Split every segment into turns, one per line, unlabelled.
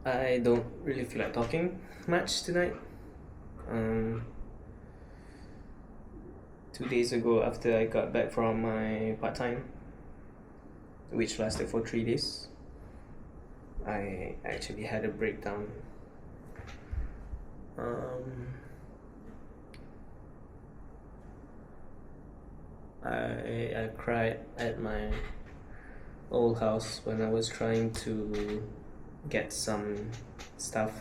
I don't really feel like talking much tonight. Um, 2 days ago, after I got back from my part time, which lasted for 3 days, I actually had a breakdown. Um, I cried at my old house when I was trying to get some stuff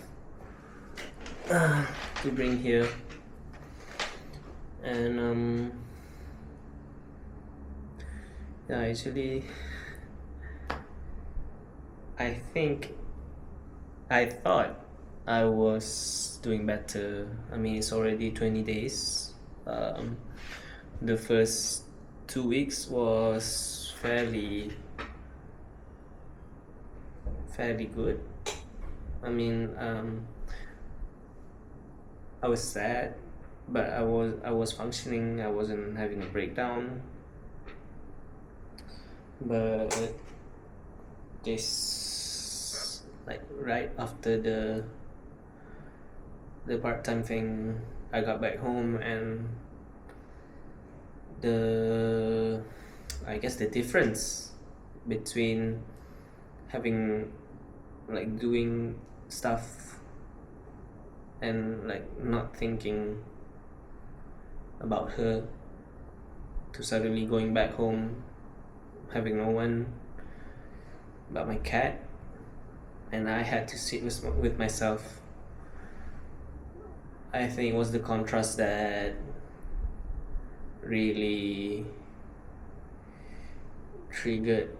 to bring here, and yeah, actually, I thought I was doing better. I mean, it's already 20 days. The first 2 weeks was fairly good. I mean, I was sad, but I was functioning. I wasn't having a breakdown. But this, like, right after the part-time thing, I got back home, and the I guess the difference between having, like, doing stuff and, like, not thinking about her, to suddenly going back home, having no one but my cat, and I had to sit with myself. I think it was the contrast that really triggered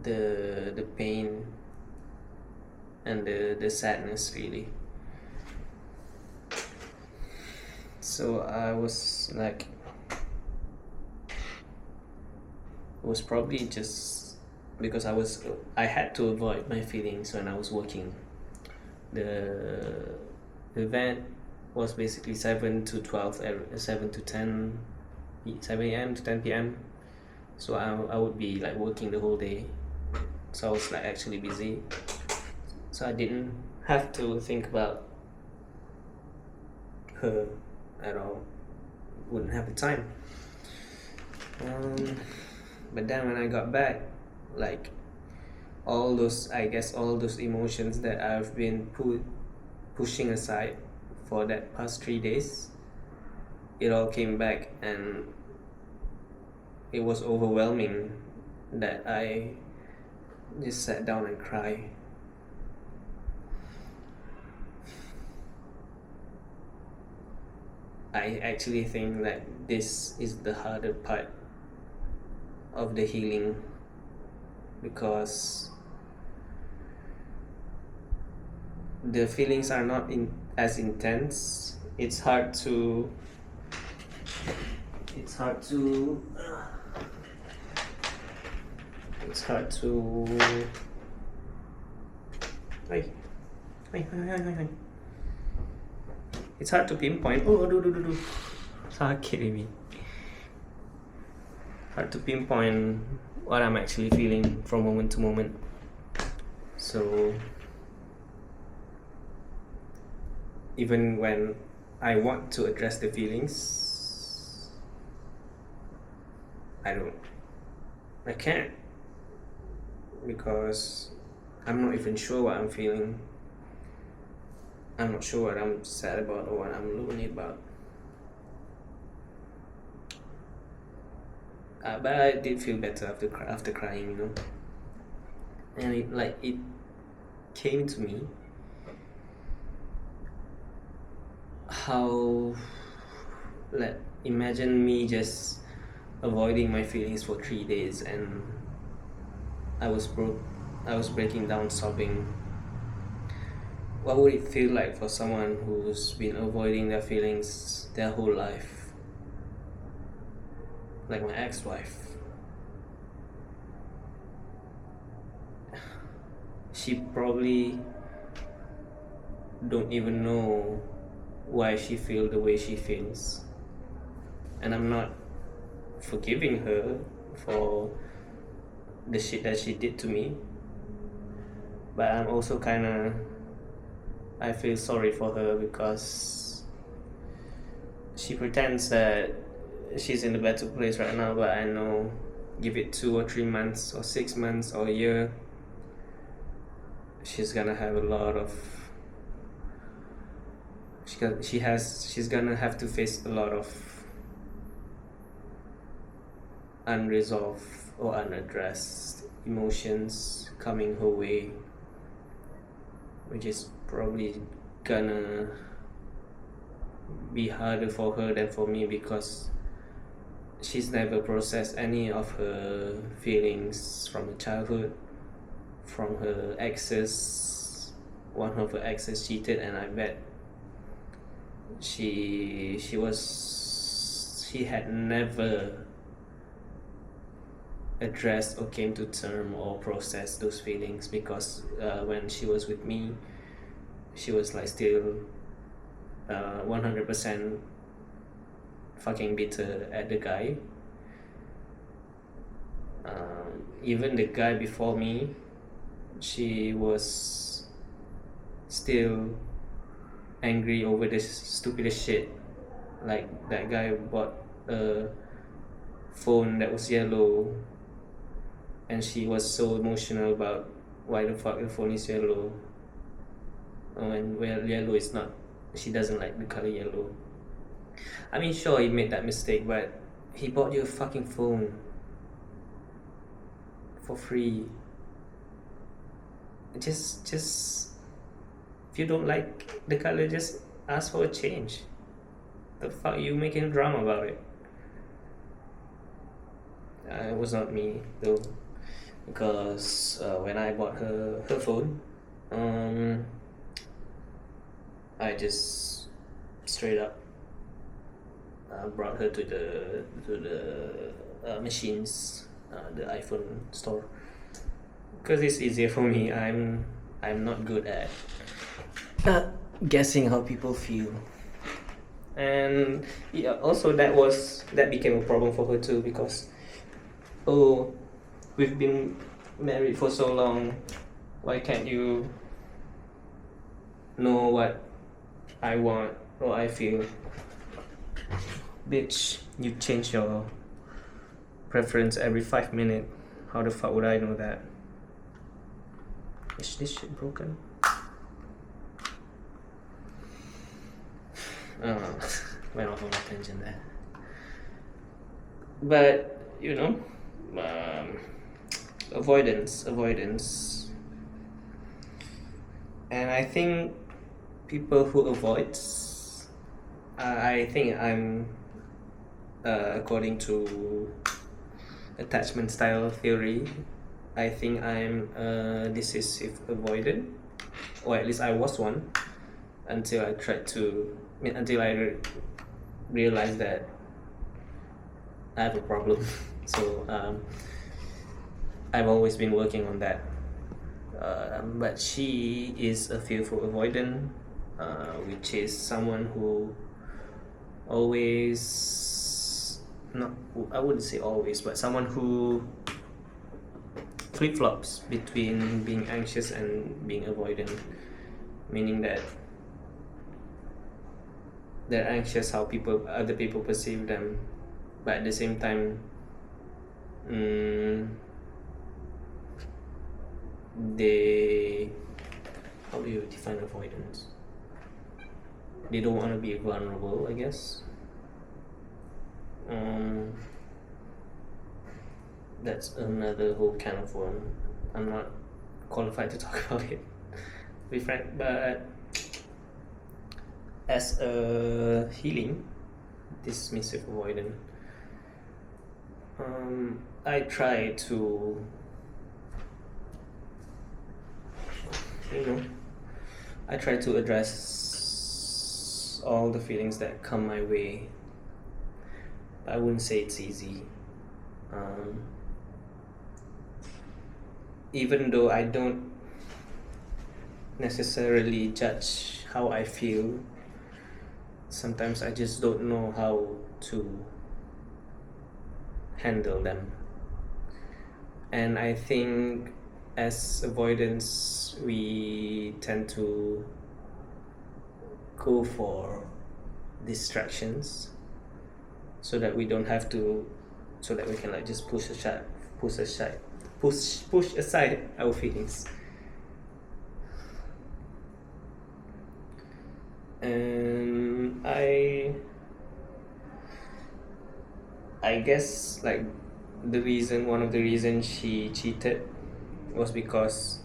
the pain and the sadness, really. So I was like, it was probably just because I had to avoid my feelings when I was working. The event was basically 7 to 12, 7 to 10, 7 a.m. to 10 p.m. So I would be, like, working the whole day. So I was, like, actually busy. So I didn't have to think about her at all. Wouldn't have the time. But then when I got back, like, all those emotions that I've been pushing aside for that past 3 days, it all came back, and it was overwhelming that I just sat down and cried. I actually think that this is the harder part of the healing, because the feelings are not as intense. It's hard to it's hard to Ay, ay, ay, ay, ay. It's hard to pinpoint. Sakit ini. Hard to pinpoint what I'm actually feeling from moment to moment. So even when I want to address the feelings, I can't, because I'm not even sure what I'm feeling. I'm not sure what I'm sad about or what I'm lonely about. But I did feel better after crying, and it came to me how, like, imagine me just avoiding my feelings for 3 days, and I was breaking down sobbing. What would it feel like for someone who's been avoiding their feelings their whole life? Like my ex-wife. She probably don't even know why she feels the way she feels. And I'm not forgiving her for the shit that she did to me. but I'm also kind of, I feel sorry for her because she pretends that she's in a better place right now, but I know give it 2 or 3 months or 6 months or a year, she's gonna have a lot of she's gonna have to face a lot of unresolved or unaddressed emotions coming her way, which is probably gonna be harder for her than for me because she's never processed any of her feelings from her childhood, from her exes. One of her exes cheated, and I bet she had never addressed or came to term or processed those feelings because when she was with me, she was like still 100% fucking bitter at the guy. Even the guy before me, she was still angry over this stupidest shit. Like that guy bought a phone that was yellow, and she was so emotional about why the fuck the phone is yellow. And well, yellow is not. She doesn't like the color yellow. I mean, sure, he made that mistake, but he bought you a fucking phone for free. Just if you don't like the color, just ask for a change. The fuck you making a drama about it? It was not me though, because when I bought her phone, I just straight up brought her to the machines, the iPhone store, because it's easier for me. I'm not good at guessing how people feel, and yeah, also that became a problem for her too because we've been married for so long. Why can't you know what I want or I feel? Bitch, you change your preference every 5 minutes. How the fuck would I know that? Is this shit broken? Went off on a tangent there. But you know, avoidance, and I think people who avoid, I think I'm according to attachment style theory, I think I'm a decisive avoidant, or at least I was one until I realized that I have a problem. So I've always been working on that. But she is a fearful avoidant, which is someone who always, not, I wouldn't say always, but someone who flip-flops between being anxious and being avoidant, meaning that they're anxious how other people perceive them, but at the same time they, how do you define avoidance? They don't want to be vulnerable, I guess. That's another whole can of worm. I'm not qualified to talk about it, to be frank, but as a healing dismissive avoidant, I try to, I try to address all the feelings that come my way. I wouldn't say it's easy. Even though I don't necessarily judge how I feel, sometimes I just don't know how to handle them. And I think as avoidance, we tend to go for distractions so that we don't have to, so that we can like just push aside our feelings. And I guess like one of the reasons she cheated was because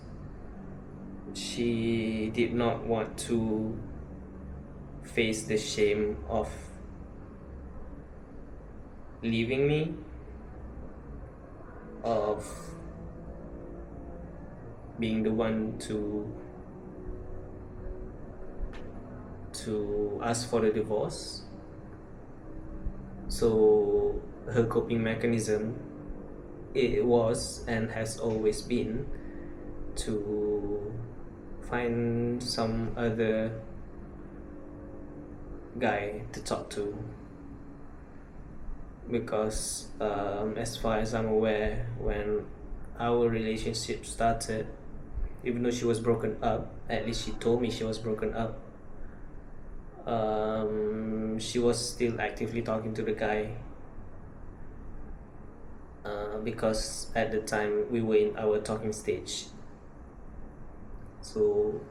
she did not want to face the shame of leaving me, of being the one to ask for the divorce. So her coping mechanism, it was and has always been to find some other guy to talk to, because as far as I'm aware, when our relationship started, even though she was broken up, at least she told me she was broken up, she was still actively talking to the guy, because at the time we were in our talking stage. So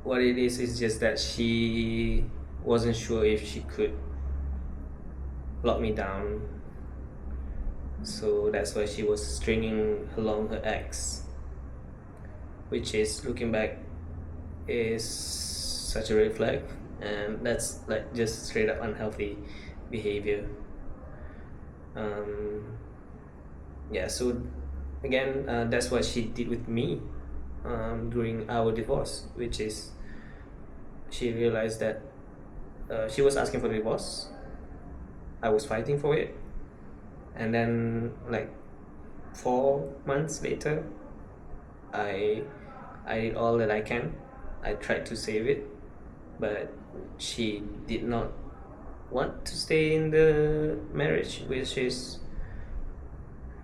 what it is just that she wasn't sure if she could lock me down, so that's why she was stringing along her ex, which is, looking back, is such a red flag, and that's like just straight up unhealthy behavior. Yeah, so again, that's what she did with me during our divorce, which is she realized that she was asking for the divorce, I was fighting for it, and then like 4 months later, I did all that I can. I tried to save it, but she did not want to stay in the marriage, which is,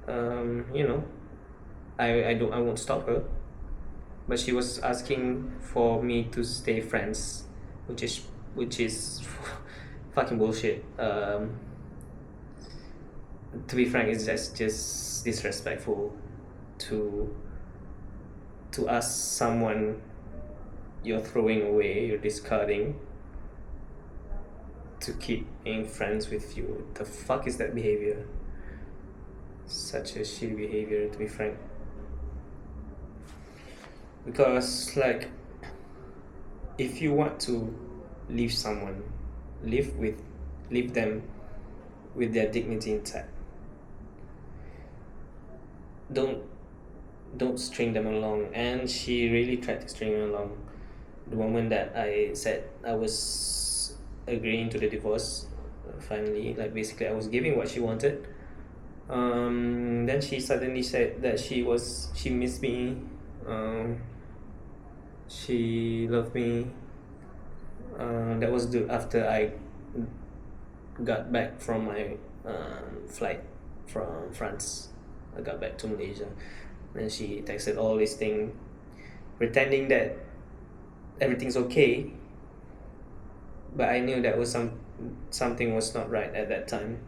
I won't stop her, but she was asking for me to stay friends, which is fucking bullshit. To be frank, it's just disrespectful to ask someone you're throwing away, you're discarding, to keep being friends with you. The fuck is that behavior? Such a shitty behavior, to be frank. Because like, if you want to leave someone, leave them with their dignity intact. Don't string them along. And she really tried to string them along. The moment that I said I was agreeing to the divorce, finally, like basically I was giving what she wanted, then she suddenly said that she missed me, she loved me. That was after I got back from my flight from France. I got back to Malaysia. Then she texted all this thing, pretending that everything's okay. But I knew that was something was not right at that time.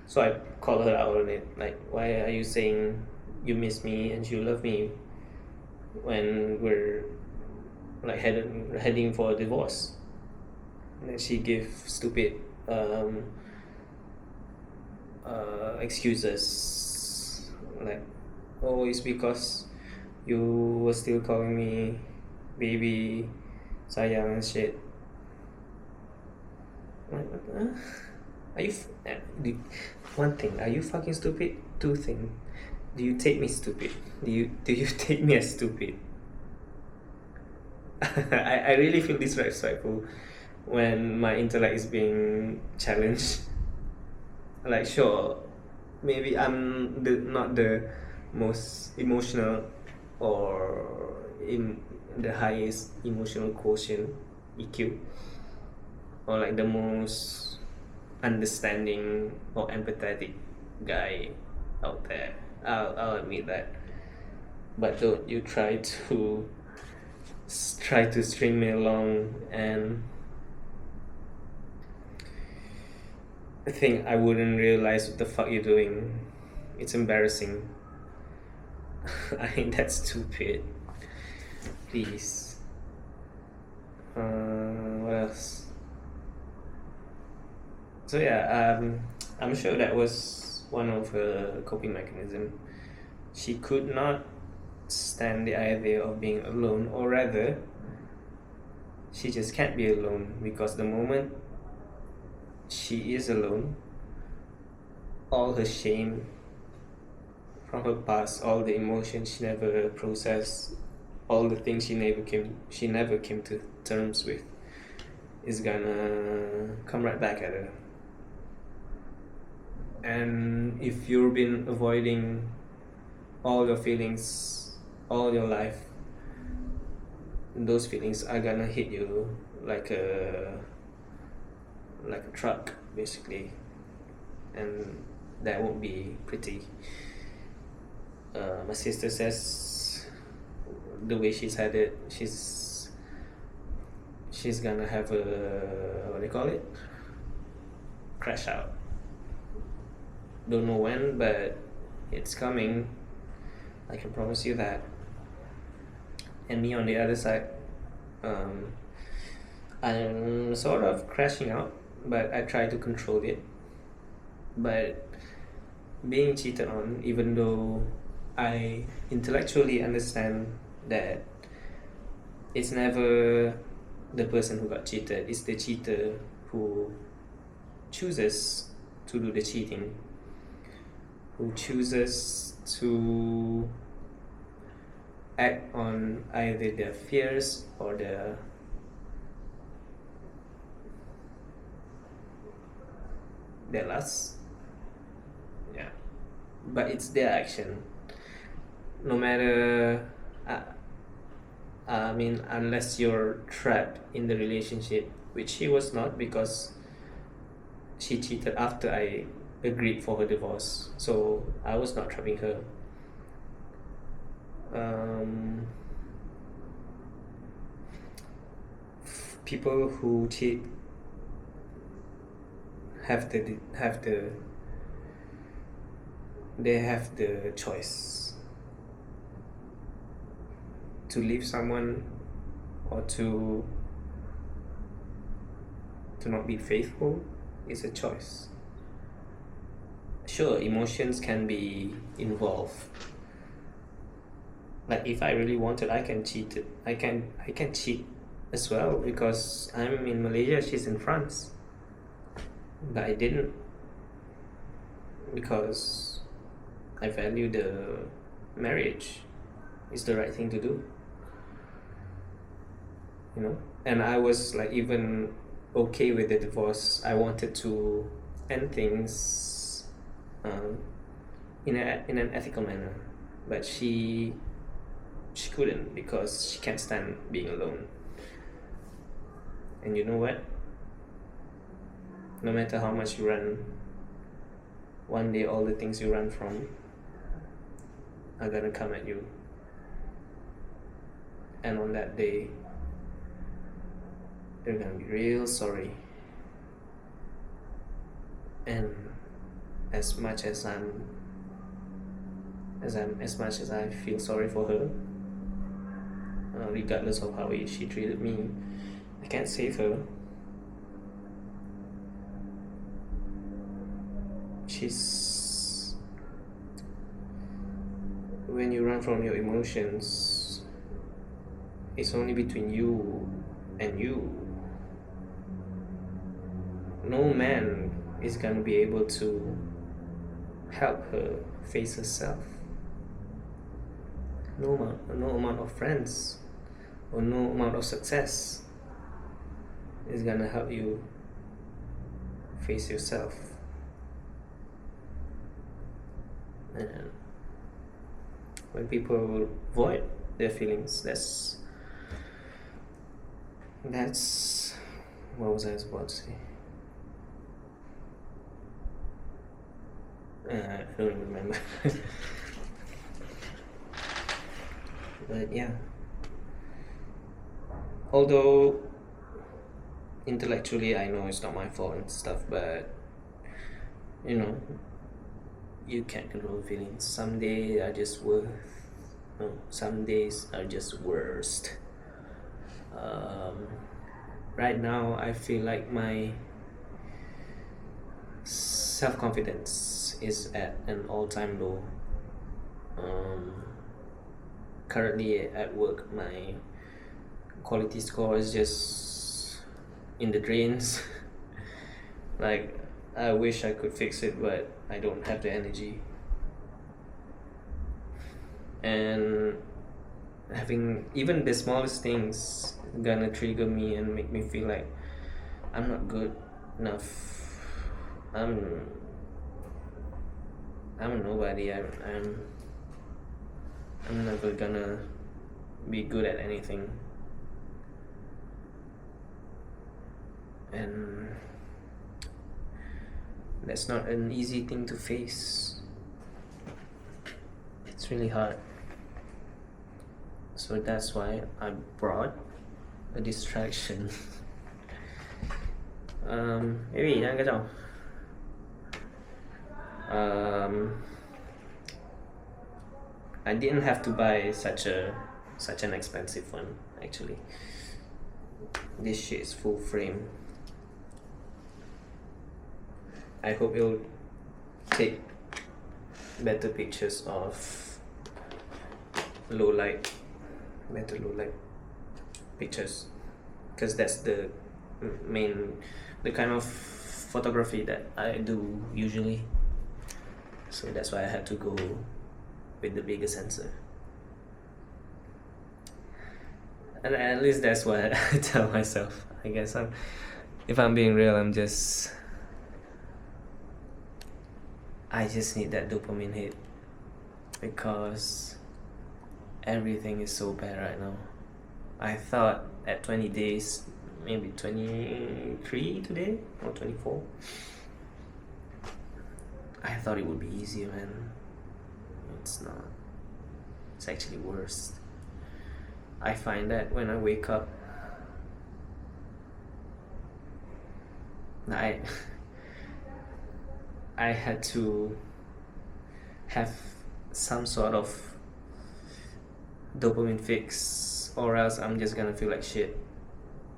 So I called her out on it. Like, why are you saying you miss me and you love me when we're like heading for a divorce? And then she gave stupid excuses, like, oh, it's because you were still calling me baby, sayang, and shit. Like, are you one thing, are you fucking stupid? Two thing, do you take me stupid? Do you take me as stupid? I really feel disrespectful when my intellect is being challenged. Like, sure, maybe I'm not the most emotional or in the highest emotional quotient, EQ, or like the most understanding or empathetic guy out there. I'll admit that. but don't you try to string me along and think I wouldn't realize what the fuck you're doing. It's embarrassing. I think that's stupid. Please. What else? So yeah, I'm sure that was one of her coping mechanism. She could not stand the idea of being alone, or rather, she just can't be alone, because the moment she is alone, all her shame from her past, all the emotions she never processed, all the things she never came to terms with, is gonna come right back at her. And if you've been avoiding all your feelings all your life, those feelings are gonna hit you like a truck, basically, and that won't be pretty. My sister says the way she's had it, she's gonna have a, what do you call it, crash out. Don't know when, but it's coming. I can promise you that. And me on the other side, I'm sort of crashing out, but I try to control it. But being cheated on, even though I intellectually understand that it's never the person who got cheated, it's the cheater who chooses to do the cheating, who chooses to act on either their fears or their lust. Yeah, but it's their action. No matter, I mean, unless you're trapped in the relationship, which she was not, because she cheated after I agreed for her divorce, so I was not trapping her. People who cheat have the choice to leave someone or to not be faithful. Is a choice. Sure, emotions can be involved. Like, if I really wanted, I can cheat it. I can cheat as well, because I'm in Malaysia, she's in France. But I didn't, because I value the marriage. It's the right thing to do, you know. And I was like even okay with the divorce. I wanted to end things in an ethical manner, but she couldn't, because she can't stand being alone. And you know what? No matter how much you run, one day all the things you run from are gonna come at you. And on that day, you're gonna be real sorry. And as much as I feel sorry for her, regardless of how she treated me, I can't save her. When you run from your emotions, it's only between you and you. No man is gonna be able to help her face herself. No amount of friends or no amount of success is gonna help you face yourself. And when people void their feelings, that's what was I about to say? I don't even remember. But yeah, although intellectually I know it's not my fault and stuff, but you know, you can't control feelings. Some days are just worth, no, some days are just worst. um, right now I feel like my self-confidence is at an all-time low. Currently at work, my quality score is just in the drains. Like, I wish I could fix it, but I don't have the energy. And having even the smallest things gonna trigger me and make me feel like I'm not good enough. I'm a nobody. I'm never gonna be good at anything. And that's not an easy thing to face. It's really hard. So that's why I brought a distraction. Maybe jangan kacau. I didn't have to buy such an expensive one actually. This shit is full frame. I hope it'll take better pictures of better low light pictures, because that's the kind of photography that I do usually. So that's why I had to go with the bigger sensor. And at least that's what I tell myself. I guess if I'm being real, I just need that dopamine hit, because everything is so bad right now. I thought at 20 days, maybe 23 today or 24, I thought it would be easier, man. It's not. It's actually worse. I find that when I wake up, I had to have some sort of dopamine fix, or else I'm just gonna feel like shit.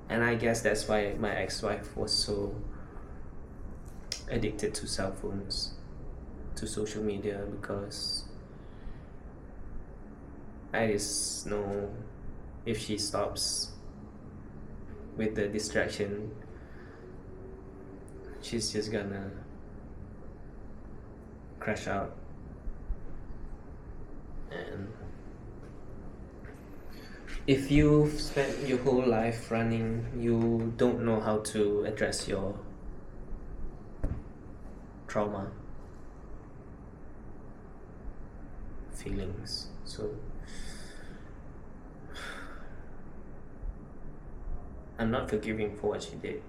And I guess that's why my ex-wife was so addicted to cell phones, to social media, because I just know if she stops with the distraction, she's just gonna crash out. And if you've spent your whole life running, you don't know how to address your trauma feelings. So I'm not forgiving for what she did,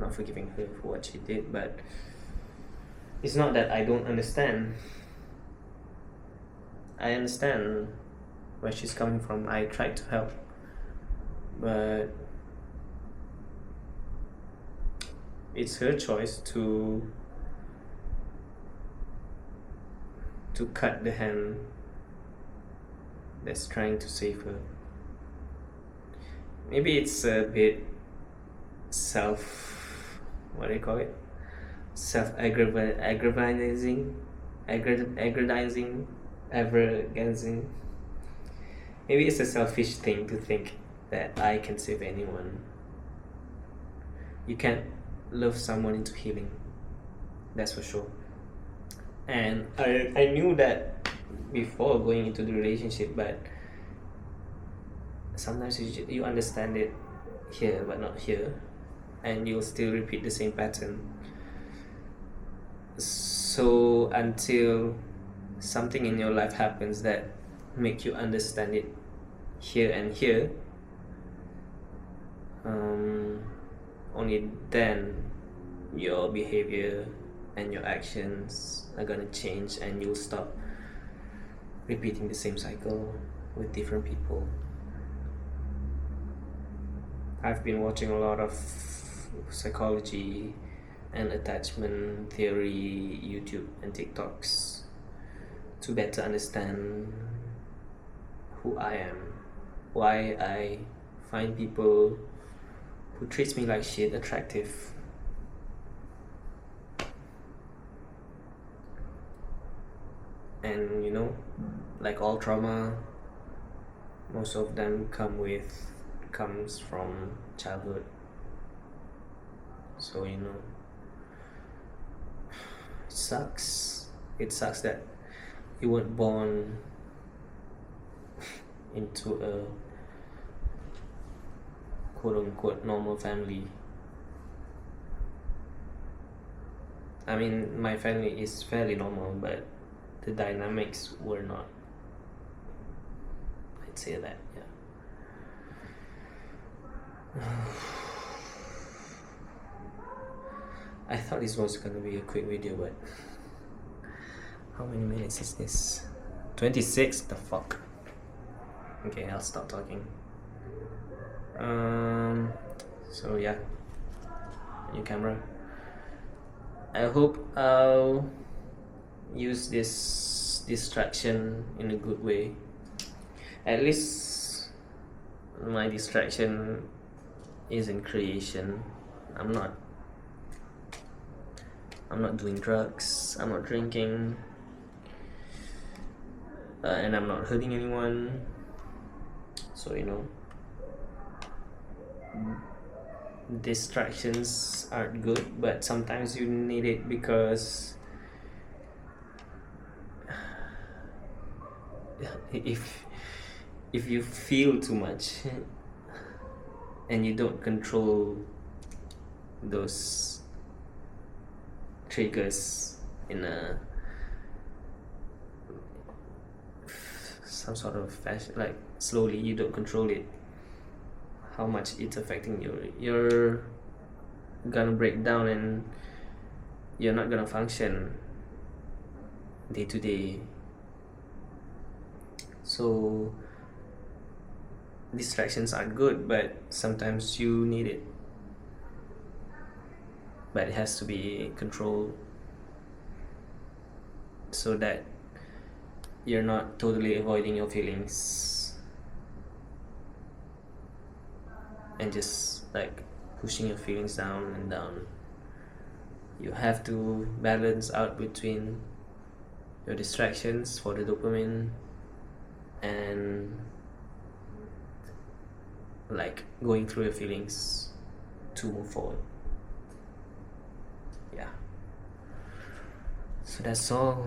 not forgiving her for what she did, but it's not that I don't understand. I understand where she's coming from. I tried to help, but it's her choice to cut the hand that's trying to save her. Maybe it's a bit aggrandizing. Maybe it's a selfish thing to think that I can save anyone. You can't love someone into healing, that's for sure. And I knew that before going into the relationship, but sometimes you understand it here but not here, and you'll still repeat the same pattern. So until something in your life happens that make you understand it here and here, only then your behavior and your actions are gonna change, and you'll stop repeating the same cycle with different people. I've been watching a lot of psychology and attachment theory YouTube and TikToks to better understand who I am, why I find people who treats me like shit attractive. And like all trauma, most of them comes from childhood. So it sucks. It sucks that you weren't born into a quote unquote normal family. I mean, my family is fairly normal, but the dynamics were not. I'd say that, yeah. I thought this was gonna be a quick video, but how many minutes is this? 26? The fuck? Okay, I'll stop talking. So yeah, new camera. I hope I'll use this distraction in a good way. At least my distraction is in creation. I'm not doing drugs, I'm not drinking, and I'm not hurting anyone. So distractions aren't good, but sometimes you need it because if you feel too much and you don't control those triggers in some sort of fashion, like slowly, you don't control it, how much it's affecting you, you're gonna break down and you're not gonna function day to day. So distractions are good, but sometimes you need it, but it has to be controlled so that you're not totally avoiding your feelings and just like pushing your feelings down and down. You have to balance out between your distractions for the dopamine and like going through your feelings to move forward. Yeah, so that's all.